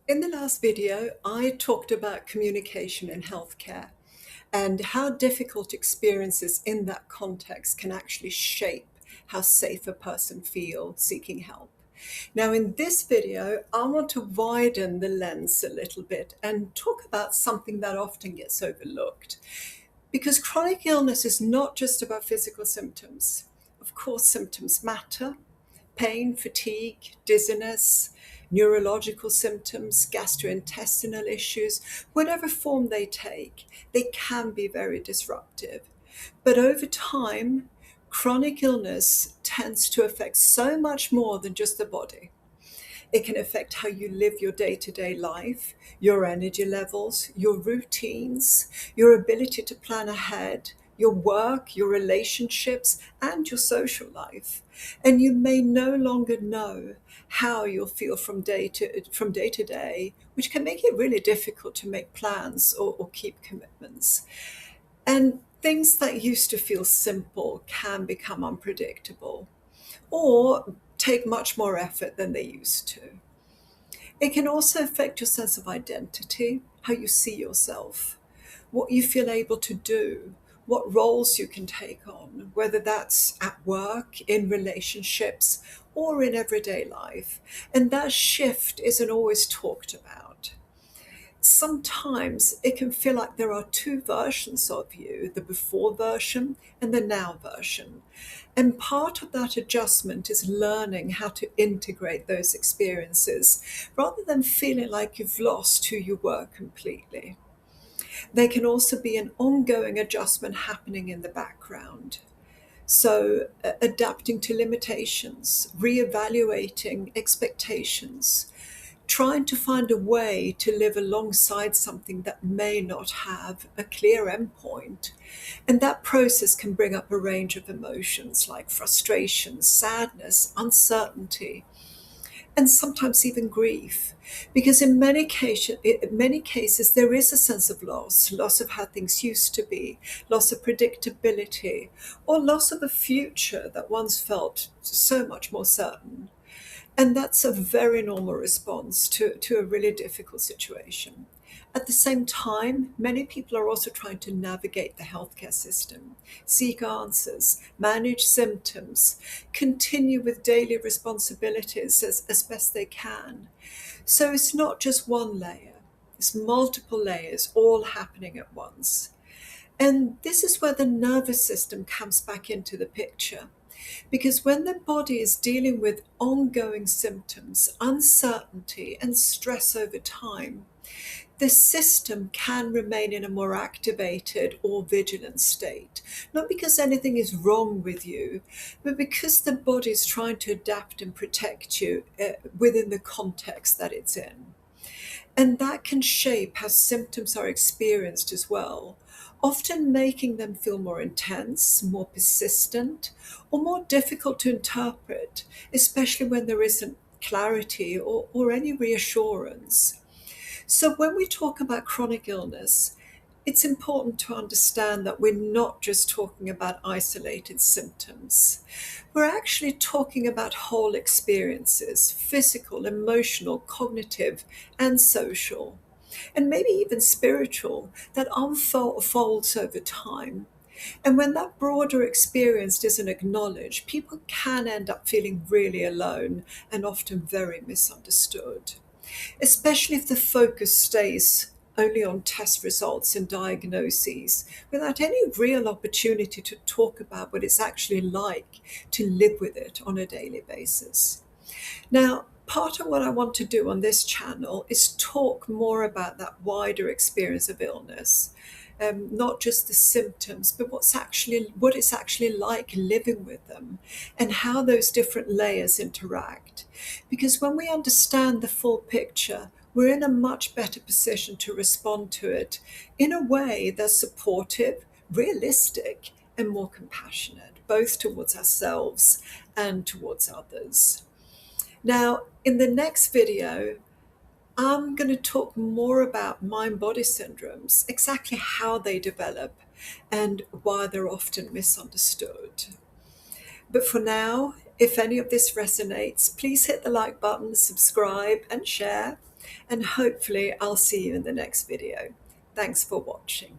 In the last video, I talked about communication in healthcare and how difficult experiences in that context can actually shape how safe a person feels seeking help. Now, in this video, I want to widen the lens a little bit and talk about something that often gets overlooked. Because chronic illness is not just about physical symptoms. Of course, symptoms matter: pain, fatigue, dizziness, neurological symptoms, gastrointestinal issues, whatever form they take, they can be very disruptive. But over time, chronic illness tends to affect so much more than just the body. It can affect how you live your day-to-day life, your energy levels, your routines, your ability to plan ahead, your work, your relationships, and your social life. And you may no longer know how you'll feel from day to day, which can make it really difficult to make plans or keep commitments. And things that used to feel simple can become unpredictable or take much more effort than they used to. It can also affect your sense of identity, how you see yourself, what you feel able to do, what roles you can take on, whether that's at work, in relationships, or in everyday life. And that shift isn't always talked about. Sometimes it can feel like there are two versions of you, the before version and the now version. And part of that adjustment is learning how to integrate those experiences rather than feeling like you've lost who you were completely. There can also be an ongoing adjustment happening in the background. So, adapting to limitations, reevaluating expectations, trying to find a way to live alongside something that may not have a clear endpoint. And that process can bring up a range of emotions like frustration, sadness, uncertainty, and sometimes even grief. Because in many cases, there is a sense of loss of how things used to be, loss of predictability, or loss of a future that once felt so much more certain. And that's a very normal response to a really difficult situation. At the same time, many people are also trying to navigate the healthcare system, seek answers, manage symptoms, continue with daily responsibilities as best they can. So it's not just one layer, it's multiple layers all happening at once. And this is where the nervous system comes back into the picture. Because when the body is dealing with ongoing symptoms, uncertainty, and stress over time, the system can remain in a more activated or vigilant state. Not because anything is wrong with you, but because the body is trying to adapt and protect you within the context that it's in. And that can shape how symptoms are experienced as well, often making them feel more intense, more persistent, or more difficult to interpret, especially when there isn't clarity or any reassurance. So when we talk about chronic illness, it's important to understand that we're not just talking about isolated symptoms. We're actually talking about whole experiences: physical, emotional, cognitive, and social, and maybe even spiritual, that unfolds over time. And when that broader experience isn't acknowledged, people can end up feeling really alone and often very misunderstood, especially if the focus stays only on test results and diagnoses, without any real opportunity to talk about what it's actually like to live with it on a daily basis. Now, part of what I want to do on this channel is talk more about that wider experience of illness. Not just the symptoms, but what it's actually like living with them and how those different layers interact. Because when we understand the full picture, we're in a much better position to respond to it in a way that's supportive, realistic, and more compassionate, both towards ourselves and towards others. Now, in the next video, I'm going to talk more about mind-body syndromes, exactly how they develop and why they're often misunderstood. But for now, if any of this resonates, please hit the like button, subscribe, and share. And hopefully I'll see you in the next video. Thanks for watching.